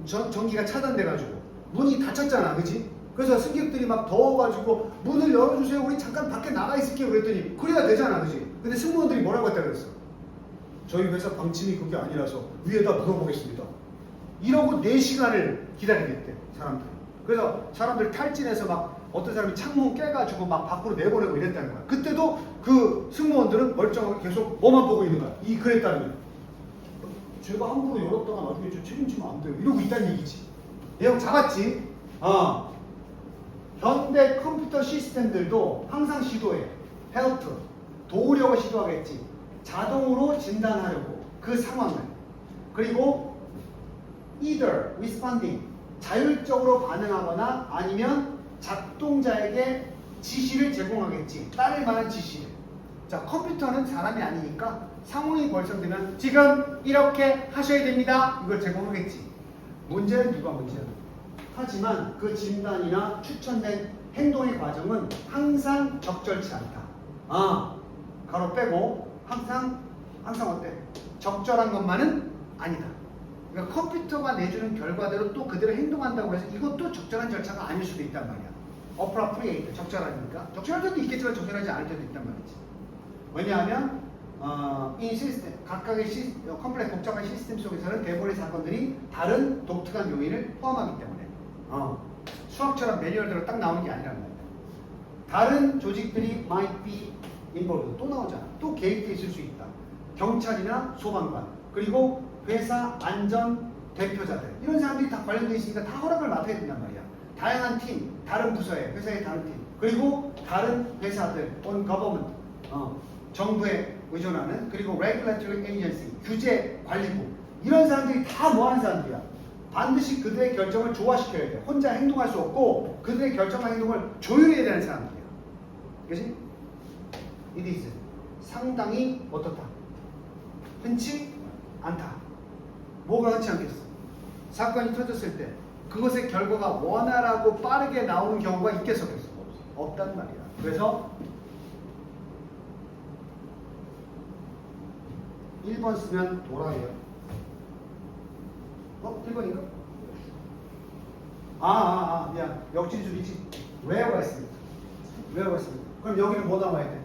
전기가 차단돼가지고 문이 닫혔잖아, 그지? 그래서 승객들이 막 더워가지고 문을 열어주세요. 우리 잠깐 밖에 나가 있을게요. 그랬더니 그래야 되잖아, 그지? 근데 승무원들이 뭐라고 했다 그랬어? 저희 회사 방침이 그게 아니라서 위에다 물어보겠습니다. 이러고 4시간을 기다리게 했대, 사람들. 그래서 사람들 탈진해서 막 어떤 사람이 창문 깨가지고 막 밖으로 내보내고 이랬다는 거야. 그때도 그 승무원들은 멀쩡하게 계속 뭐만 보고 있는 거야. 그랬다는 거야. 제가 함부로 열었다가 나중에 저 책임지면 안 돼요. 이러고 있다는 얘기지. 내용 잡았지? 현대 컴퓨터 시스템들도 항상 시도해. 헬프, 도우려고 시도하겠지. 자동으로 진단하려고 그 상황을. 그리고 either responding, 자율적으로 반응하거나 아니면 작동자에게 지시를 제공하겠지. 따를 만한 지시를. 자, 컴퓨터는 사람이 아니니까 상황이 벌성되면 지금 이렇게 하셔야 됩니다. 이걸 제공하겠지. 문제는 누가 문제야? 하지만 그 진단이나 추천된 행동의 과정은 항상 적절치 않다. 가로 빼고 항상 어때? 적절한 것만은 아니다. 그러니까 컴퓨터가 내주는 결과대로 또 그대로 행동한다고 해서 이것도 적절한 절차가 아닐 수도 있단 말이야. appropriate, 적절하니까. 적절할 때도 있겠지만 적절하지 않을 때도 있단 말이지. 왜냐하면 이 시스템, 각각의 컴플렉스 복잡한 시스템 속에서는 대부분의 사건들이 다른 독특한 요인을 포함하기 때문에 수학처럼 매뉴얼대로 딱 나오는 게 아니란 말이야. 다른 조직들이 might be involved, 또 나오잖아. 또 개입돼 있을 수 있다. 경찰이나 소방관, 그리고 회사 안전 대표자들, 이런 사람들이 다 관련돼 있으니까 다 허락을 맡아야 된단 말이야. 다양한 팀, 다른 부서에, 회사의 다른 팀, 그리고 다른 회사들, on government, 정부에 의존하는, 그리고 regulatory agency, 규제 관리부, 이런 사람들이 다 뭐하는 사람들이야? 반드시 그들의 결정을 조화시켜야 돼. 혼자 행동할 수 없고 그들의 결정과 행동을 조율해야 되는 사람들이야. 그치? It is 상당히 어떻다? 흔치 않다. 뭐가 흔치 않겠어? 사건이 터졌을 때 그것의 결과가 원활하고 빠르게 나오는 경우가 있겠어? 없단 말이야. 그래서 1번 쓰면 돌아요. 1번인가? 미안. 역진술이지. where가 있습니다. 그럼 여기는 뭐 나와야 돼?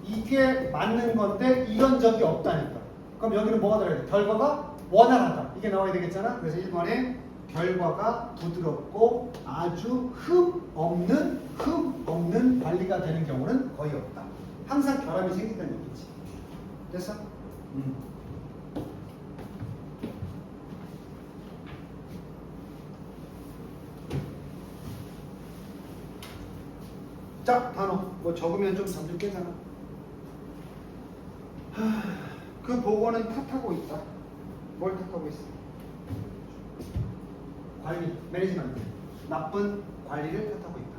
이게 맞는 건데 이런 적이 없다니까. 그럼 여기는 뭐가 들어야 돼? 결과가 원활하다. 이게 나와야 되겠잖아. 그래서 1번에 결과가 부드럽고 아주 흠 없는 관리가 되는 경우는 거의 없다. 항상 결함이 생긴다는 얘기지. 됐어? 자, 단어. 뭐 적으면 좀 점점 깨잖아. 그 보고는 탓하고 있다. 뭘 탓하고 있어? 관리, 매니지먼트. 나쁜 관리를 탓하고 있다.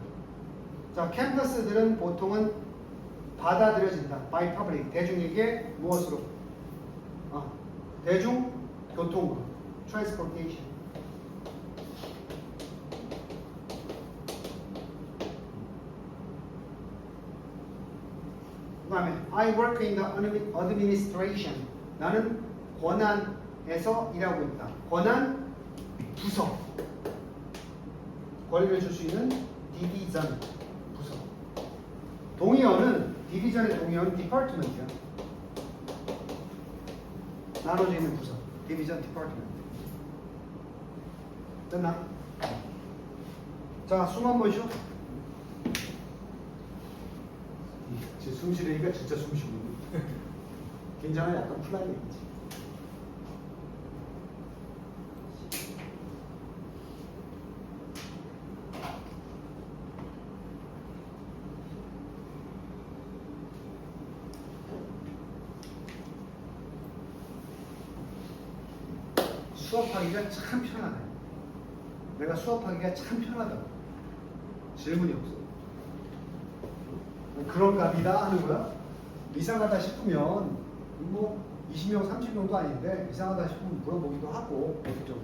자, 캠퍼스들은 보통은 받아들여진다. by public. 대중에게 무엇으로? 대중교통으로. transportation. 그 다음에 I work in the administration. 나는 권한에서 일하고 있다. 권한 부서. 권리를 줄 수 있는 디비전 부서. 동의어는 디비전의 동의어는 디파트먼트야. 나눠져 있는 부서. 디비전 디파트먼트. 됐나? 자, 숨 한번 쉬어. 숨 쉬려니까 진짜 숨 쉬고 긴장을 약간 풀라는 얘기지. 수업하기가 참 편하네. 내가 수업하기가 참 편하다고. 질문이 없어. 그런 값이다 하는 거야. 이상하다 싶으면 뭐 20명 30명도 아닌데 이상하다 싶으면 물어보기도 하고 어떻게 좀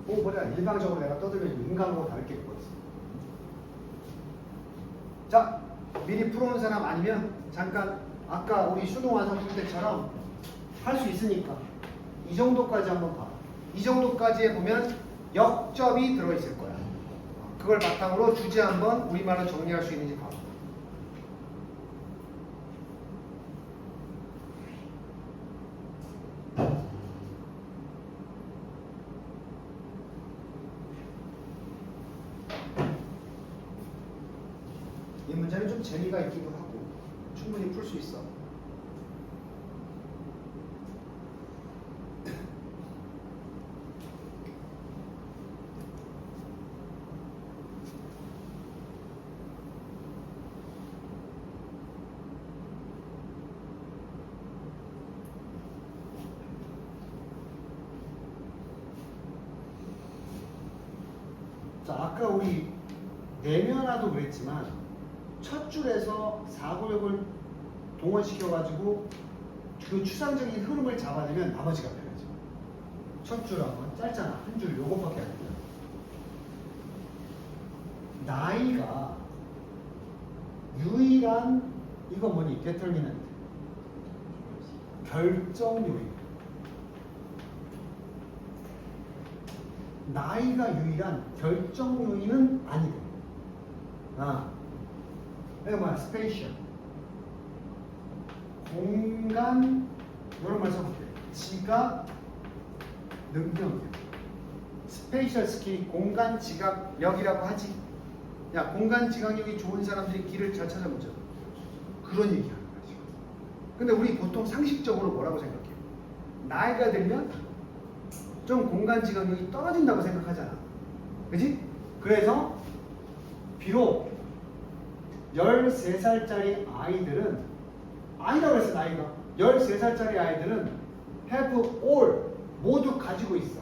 보자. 일방적으로 내가 떠들면 인간하고 다를 게 있거든. 자, 미리 풀어온 사람 아니면 잠깐 아까 우리 수동 완성 풀 때처럼 할 수 있으니까 이 정도까지 한번 봐. 이 정도까지에 보면 역접이 들어있을 거야. 그걸 바탕으로 주제 한번 우리말로 정리할 수 있는지 봐. 이 문제는 좀 재미가 있기도 하고 충분히 풀 수 있어. 자, 아까 우리 내면화도 그랬지만 첫 줄에서 사고력을 동원시켜가지고 그 추상적인 흐름을 잡아내면 나머지가 편해져. 첫 줄 한번 짧잖아. 한 줄 요것밖에 안 돼. 나이가 유일한 이거 뭐니? 데터미넌트 결정 요인. 나이가 유일한 결정 요인은 아니고. 이거 뭐야? 스페이셜. 공간, 이런 말 써볼게. 지각, 능력. 스페이셜 스킬이 공간 지각력이라고 하지. 야, 공간 지각력이 좋은 사람들이 길을 잘 찾아보죠. 그런 얘기하는 거야, 지금. 근데 우리 보통 상식적으로 뭐라고 생각해? 나이가 들면 좀 공간 지각력이 떨어진다고 생각하잖아. 그지? 그래서 비록 13살짜리 아이들은 아니라고 했어. 나이가 13살짜리 아이들은 have all 모두 가지고 있어.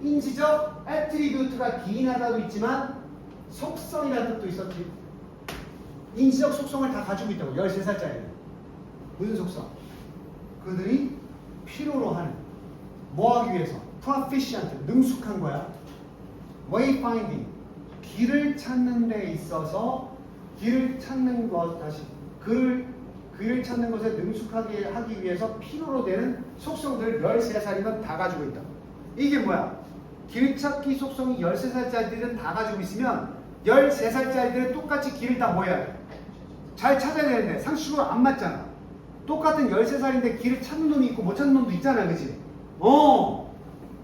인지적 애트리뷰트가 기인하다도 있지만 속성이라는 뜻도 있었지. 인지적 속성을 다 가지고 있다고. 13살짜리는 무슨 속성? 그들이 필요로 하는 뭐 하기 위해서? proficient 능숙한 거야. wayfinding 길을 찾는 데 있어서 길을 찾는 것 다시 길을 찾는 것에 능숙하게 하기 위해서 필요로 되는 속성들을 13살이면 다 가지고 있다. 이게 뭐야? 길찾기 속성이 13살짜리들은 다 가지고 있으면 13살짜리들은 똑같이 길을 다 뭐 해야 돼? 잘 찾아야 되는데 상식으로 안 맞잖아. 똑같은 13살인데 길을 찾는 놈이 있고 못 찾는 놈도 있잖아. 그치?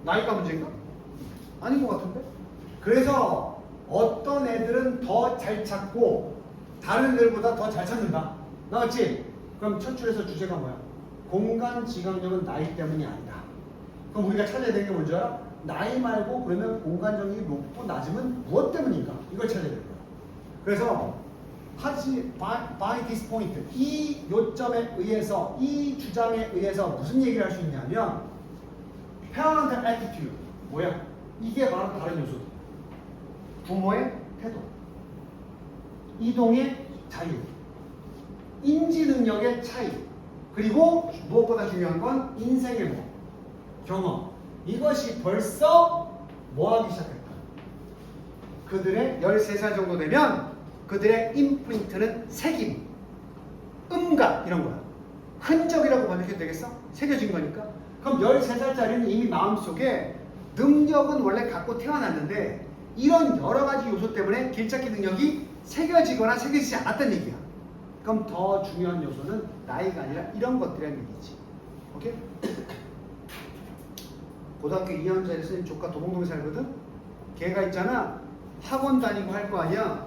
나이가 문제인가? 아닌 것 같은데? 그래서 어떤 애들은 더 잘 찾고 다른 애들보다 더 잘 찾는다. 나왔지? 그럼 첫 줄에서 주제가 뭐야? 공간 지각력은 나이 때문이 아니다. 그럼 우리가 찾아야 되는 게 뭔지 알아? 나이 말고 그러면 공간적이 높고 낮으면 무엇 때문인가? 이걸 찾아야 되는 거야. 그래서 by this point 이 요점에 의해서 이 주장에 의해서 무슨 얘기를 할 수 있냐면 parental attitude 뭐야? 이게 바로 다른 요소다. 부모의 태도, 이동의 자유, 인지 능력의 차이, 그리고 무엇보다 중요한 건 인생의 경험. 이것이 벌써 뭐하기 시작했다. 그들의 13살 정도 되면 그들의 임프린트는 새김, 음각 이런 거야. 흔적이라고 번역해도 되겠어? 새겨진 거니까. 그럼 13살짜리는 이미 마음속에 능력은 원래 갖고 태어났는데 이런 여러 가지 요소 때문에 길찾기 능력이 새겨지거나 새겨지지 않았다는 얘기야. 그럼 더 중요한 요소는 나이가 아니라 이런 것들이라는 얘기지. 오케이? 고등학교 2년짜리 선생님 조카 도봉동에 살거든? 걔가 있잖아. 학원 다니고 할 거 아니야.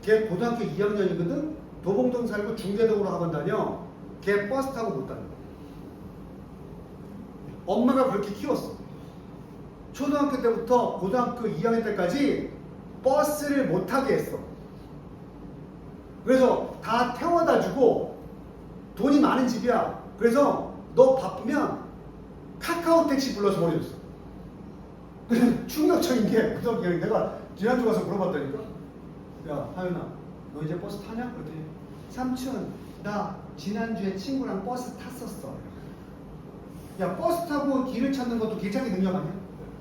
걔 고등학교 2학년이거든? 도봉동 살고 중계동으로 학원 다녀. 걔 버스 타고 못 다녀. 엄마가 그렇게 키웠어. 초등학교 때부터 고등학교 2학년 때까지 버스를 못 타게 했어. 그래서 다 태워다 주고 돈이 많은 집이야. 그래서 너 바쁘면 카카오 택시 불러서 보내줬어. 그래서 충격적인 게 고등학교 내가 지난주 가서 물어봤다니까. 야 하윤아 너 이제 버스 타냐? 그랬더니 삼촌 나 지난주에 친구랑 버스 탔었어. 야 버스 타고 길을 찾는 것도 길찾기 능력 아니야?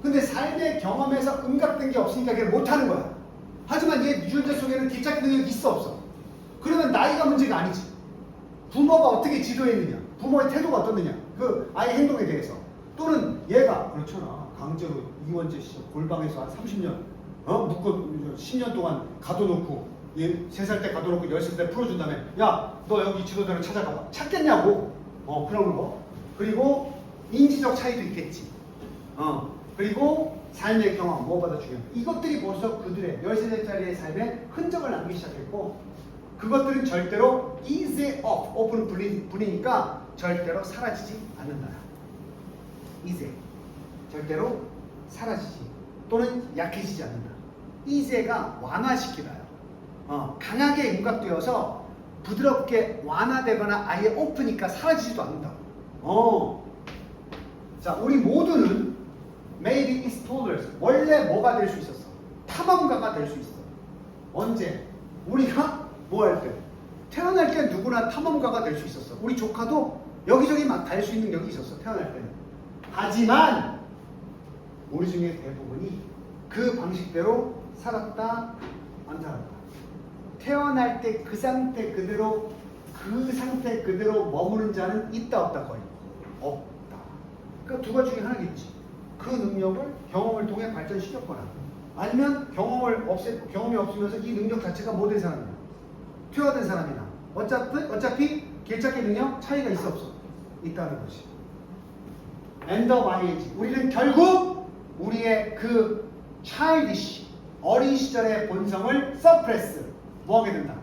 근데 삶의 경험에서 음각된 게 없으니까 걔를 못하는 거야. 하지만 얘 유전자 속에는 길찾기 능력이 있어 없어? 그러면 나이가 문제가 아니지. 부모가 어떻게 지도했느냐, 부모의 태도가 어떻느냐, 그 아이의 행동에 대해서, 또는 얘가 그렇잖아 강제로 이원재 씨 골방에서 한 30년 묶어 10년 동안 가둬놓고 3살 때 가둬놓고 10살 때 풀어준 다음에 야 너 여기 지도자를 찾아가봐. 찾겠냐고. 그런 거. 그리고 인지적 차이도 있겠지. 그리고 삶의 경험 무엇보다 중요해. 이것들이 벌써 그들의 13살짜리의 삶에 흔적을 남기기 시작했고 그것들은 절대로 easy off, open 불이니까 절대로 사라지지 않는다. easy. 절대로 사라지지 또는 약해지지 않는다. easy가 완화시키나요. 강하게 윤곽되어서 부드럽게 완화되거나 아예 오프니까 사라지지도 않는다고. 자, 우리 모두는 maybe explorers 원래 뭐가 될 수 있었어? 탐험가가 될 수 있어. 언제? 우리가 뭐 할 때? 태어날 때 누구나 탐험가가 될 수 있었어. 우리 조카도 여기저기 막 갈 수 있는 능력이 있었어. 태어날 때는. 하지만 우리 중에 대부분이 그 방식대로 살았다 안 살았다. 태어날 때 그 상태 그대로 머무는 자는 있다 없다 거의 없다. 그러니까 두 가지 중에 하나겠지. 그 능력을 경험을 통해 발전시켰거나 아니면 경험이 없으면서 이 능력 자체가 뭐 된 사람이야? 퇴화된 사람이나 어차피 길찾기 능력 차이가 있어 없어? 있다는 거지. 엔더 바이에지 우리는 결국 우리의 그 childish 어린 시절의 본성을 suppress 뭐하게 된다고?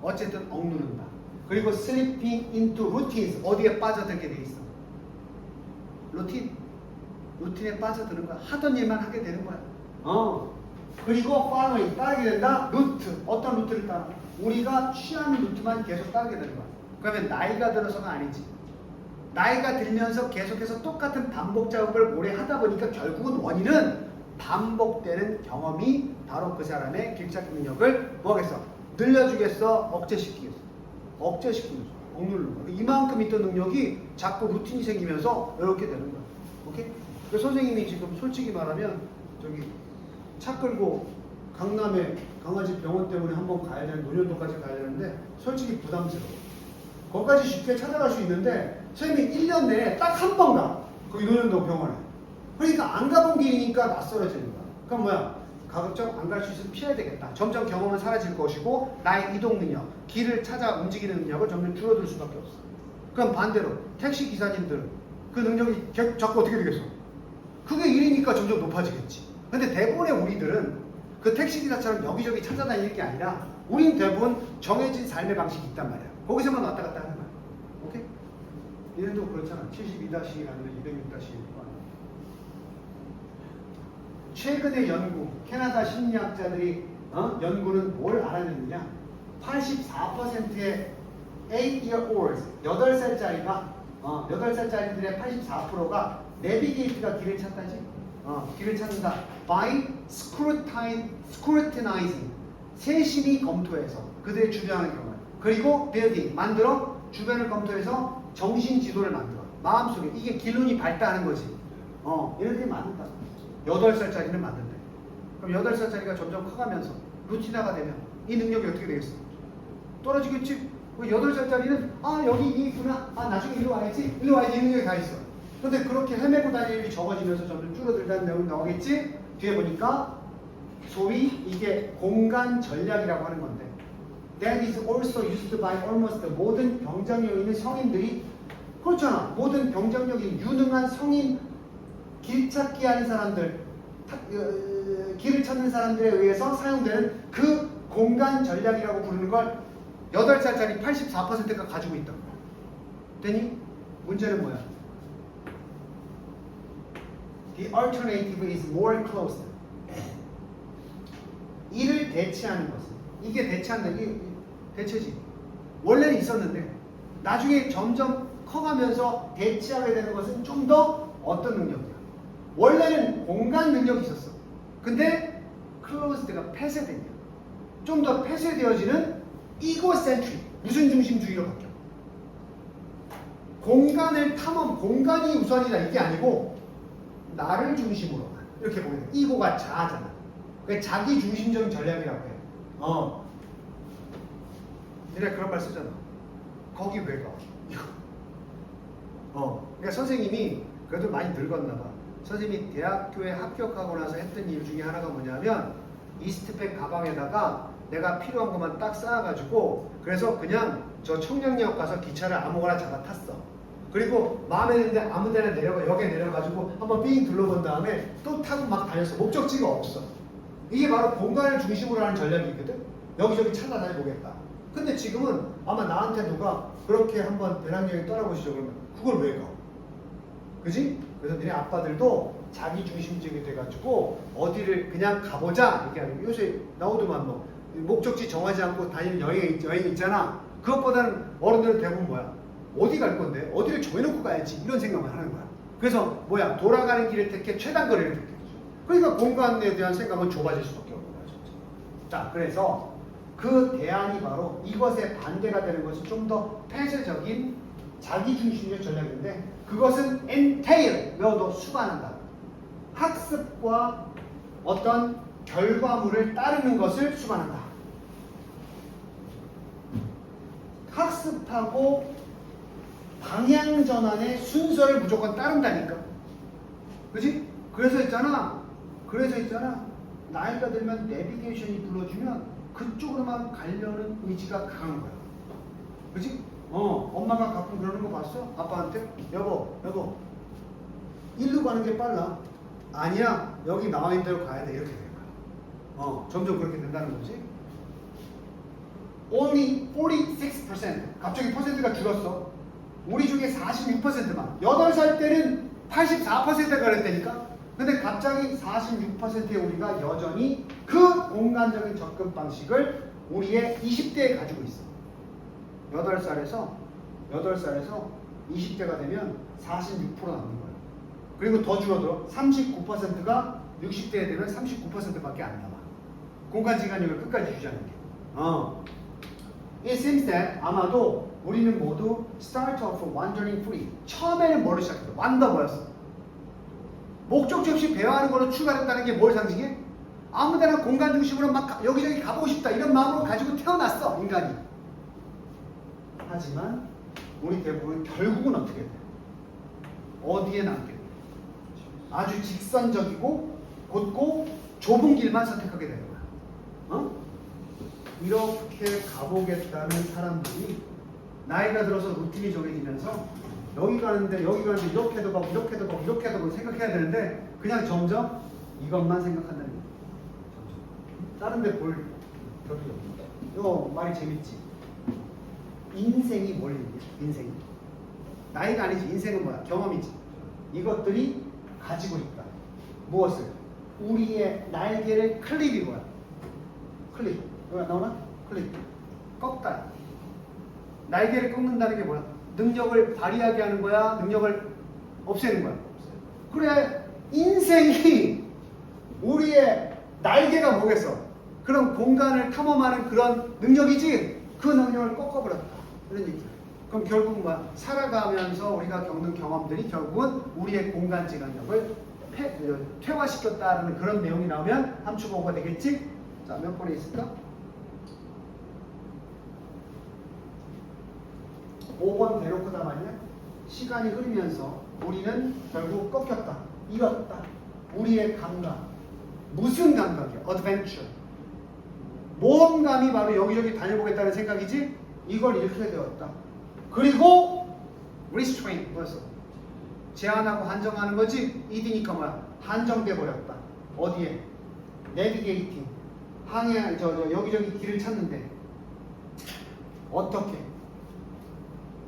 어쨌든 억누른다. 그리고 slipping into routines 어디에 빠져들게 돼 있어? 루틴에 빠져드는 거야. 하던 일만 하게 되는 거야. 그리고 following 따르게 된다. 루트 어떤 루트를 따라? 우리가 취하는 루트만 계속 따르게 되는 거야. 그러면 나이가 들어서는 아니지. 나이가 들면서 계속해서 똑같은 반복 작업을 오래 하다 보니까 결국은 원인은 반복되는 경험이 바로 그 사람의 길찾기 능력을 뭐겠어? 늘려주겠어? 억제시키겠어? 억제시키는 거죠. 억누르는 거야. 이만큼 있던 능력이 자꾸 루틴이 생기면서 이렇게 되는 거야. 오케이? 그래서 선생님이 지금 솔직히 말하면 저기 차 끌고 강남에 강아지 병원 때문에 한번 가야 되는 논현동까지 가야 되는데 솔직히 부담스러워. 거기까지 쉽게 찾아갈 수 있는데 선생님이 1년 내에 딱 한 번 가. 거기 논현동 병원에. 그러니까 안 가본 길이니까 낯설어지는 거야. 그럼 뭐야? 가급적 안 갈 수 있으면 피해야 되겠다. 점점 경험은 사라질 것이고 나의 이동 능력, 길을 찾아 움직이는 능력은 점점 줄어들 수밖에 없어. 그럼 반대로 택시 기사님들 그 능력이 자꾸 어떻게 되겠어? 그게 일이니까 점점 높아지겠지. 근데 대부분의 우리들은 그 택시 기사처럼 여기저기 찾아다니는 게 아니라 우린 대부분 정해진 삶의 방식이 있단 말이야. 거기서만 왔다 갔다 하는 거야. 오케이? 얘네도 그렇잖아. 72-1 아니면 206-1. 최근의 연구, 캐나다 심리학자들이 연구는 뭘 알아냈느냐? 84%의 8-year-olds, 8살짜리들의 84%가 내비게이트가 길을 찾다지? 길을 찾는다. By scrutinizing, 세심히 검토해서 그들의 주변을 경험. 그리고 building, 만들어 주변을 검토해서 정신 지도를 만들어. 마음속에 이게 길눈이 밝다는 거지. 얘네들이 만든다. 8살짜리는 맞는데 그럼 8살짜리가 점점 커가면서 루틴화가 되면 이 능력이 어떻게 되겠어? 떨어지겠지? 8살짜리는 여기 이 있구나 나중에 일로 와야지 이 능력이 다 있어. 근데 그렇게 헤매고 다닐 일이 적어지면서 점점 줄어들다는 내용이 나오겠지? 뒤에 보니까 소위 이게 공간 전략이라고 하는 건데 That is also used by almost 모든 병장력 있는 성인들이 그렇잖아. 모든 병장력이 유능한 성인 길찾기 하는 사람들, 길을 찾는 사람들에 의해서 사용되는 그 공간 전략이라고 부르는 걸 8살짜리 84%가 가지고 있다고. 되니? 문제는 뭐야? The alternative is more closed. 이를 대체하는 것은 이게 대체한다. 이게 대체지. 원래는 있었는데 나중에 점점 커가면서 대체하게 되는 것은 좀 더 어떤 능력이야? 원래는 공간 능력이 있었어. 근데 closed가 폐쇄된 거야. 좀 더 폐쇄되어지는 egocentric, 무슨 중심주의로 바뀌어. 공간을 공간이 우선이다 이게 아니고 나를 중심으로 이렇게 보게 돼. 이고가 자아잖아. 그게 자기 중심적인 전략이라고 해. 얘네 그런 말 쓰잖아. 거기 왜 가? 그러니까 선생님이 그래도 많이 늙었나 봐. 선생님이 대학교에 합격하고 나서 했던 일 중에 하나가 뭐냐면 이스트팩 가방에다가 내가 필요한 것만 딱 쌓아가지고 그래서 그냥 저 청량리역 가서 기차를 아무거나 잡아 탔어. 그리고 마음에 드는데 아무 데나 내려가 역에 내려가지고 한번 삥 둘러본 다음에 또 타고 막 다녔어. 목적지가 없어. 이게 바로 공간을 중심으로 하는 전략이거든. 여기저기 찾아다녀 보겠다. 근데 지금은 아마 나한테 누가 그렇게 한번 배낭여행 떠나보시죠 그러면 그걸 왜 가? 그지? 그래서 너네 아빠들도 자기 중심적이 돼가지고 어디를 그냥 가보자 이렇게 하는 요새 나오더만 뭐 목적지 정하지 않고 다니는 여행 있잖아. 그것보다는 어른들은 대부분 뭐야? 어디 갈 건데? 어디를 정해놓고 가야지 이런 생각만 하는 거야. 그래서 뭐야? 돌아가는 길을 택해 최단거리를 택해. 그러니까 공간에 대한 생각은 좁아질 수밖에 없는 거야. 진짜. 자, 그래서 그 대안이 바로 이것의 반대가 되는 것은 좀 더 폐쇄적인 자기중심적 전략인데 그것은 entail, 외워도 수반한다. 학습과 어떤 결과물을 따르는 것을 수반한다. 학습하고 방향 전환의 순서를 무조건 따른다니까. 그지? 그래서 있잖아. 나이가 들면 내비게이션이 불러주면 그쪽으로만 가려는 의지가 강한 거야. 그지? 엄마가 가끔 그러는 거 봤어? 아빠한테? 여보, 일로 가는 게 빨라. 아니야, 여기 나와 있는 대로 가야 돼. 이렇게 되는 거야. 점점 그렇게 된다는 거지. Only 46%. 갑자기 퍼센트가 줄었어. 우리 중에 46%만. 8살 때는 84%가 그랬다니까? 근데 갑자기 46%의 우리가 여전히 그 공간적인 접근 방식을 우리의 20대에 가지고 있어. 8살에서 20대가 되면 46% 남는 거예요. 그리고 더 줄어들어. 39%가 60대에 되면 39%밖에 안 남아. 공간지간력을 끝까지 유지하는 게. It seems that 아마도 우리는 모두 start off wandering free. 처음에는 뭐를 시작했어? 완더버렸어. 목적지 없이 배워하는 걸로 출발했다는 게 뭘 상징해? 아무데나 공간 중심으로 막 여기저기 가보고 싶다 이런 마음으로 가지고 태어났어 인간이. 하지만 우리 대부분 결국은 어떻게 돼? 어디에 남게 돼? 아주 직선적이고 곧고 좁은 길만 선택하게 되는 거야. 이렇게 가보겠다는 사람들이 나이가 들어서 루틴이 정해지면서 여기 가는데 이렇게도 가고 이렇게도 가고 생각해야 되는데 그냥 점점 이것만 생각한다는 거야. 다른 데 볼 별로 없는데. 이거 말이 재밌지? 인생이 뭘 얘기해? 인생이. 나이가 아니지. 인생은 뭐야? 경험이지. 이것들이 가지고 있다. 무엇을? 우리의 날개를 클립이 뭐야? 클립. 뭐야 나오나? 클립. 꺾다. 날개를 꺾는다는 게 뭐야? 능력을 발휘하게 하는 거야? 능력을 없애는 거야? 그래, 인생이 우리의 날개가 뭐겠어? 그런 공간을 탐험하는 그런 능력이지? 그 능력을 꺾어버렸다. 이런 얘기야. 그럼 결국은 뭐야? 살아가면서 우리가 겪는 경험들이 결국은 우리의 공간지간력을 퇴화시켰다는 그런 내용이 나오면 함축어가 되겠지? 자, 몇 번에 있을까? 5번 대놓고 답안이야. 시간이 흐르면서 우리는 결국 꺾였다. 잃었다. 우리의 감각. 무슨 감각이야? 어드벤처. 모험감이 바로 여기저기 다녀보겠다는 생각이지? 이걸 잃게 되었다. 그리고 restraint. 뭐였어? 제한하고 한정하는 거지? 이디니까 뭐야? 한정돼 버렸다. 어디에? 내비게이팅. 항해, 여기저기 길을 찾는데. 어떻게?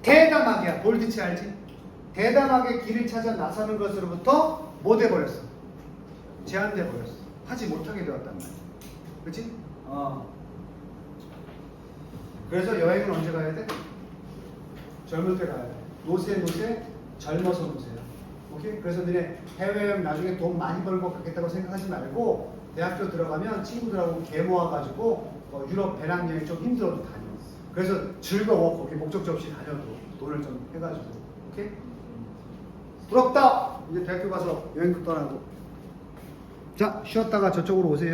대담하게, 볼드치 알지? 대담하게 길을 찾아 나서는 것으로부터 못 해버렸어. 제한돼 버렸어. 하지 못하게 되었단 말이야. 그치? 그래서 여행은 언제 가야 돼? 젊을 때 가야 돼. 노세, 젊어서 노세야. 오케이? 그래서 너네 해외여행 나중에 돈 많이 벌고 가겠다고 생각하지 말고 대학교 들어가면 친구들하고 개 모아가지고 유럽 배낭여행 좀 힘들어도 다녀. 그래서 즐거워. 거기 목적지 없이 다녀도 돈을 좀 해가지고. 오케이? 부럽다! 이제 대학교 가서 여행도 떠나고. 자, 쉬었다가 저쪽으로 오세요.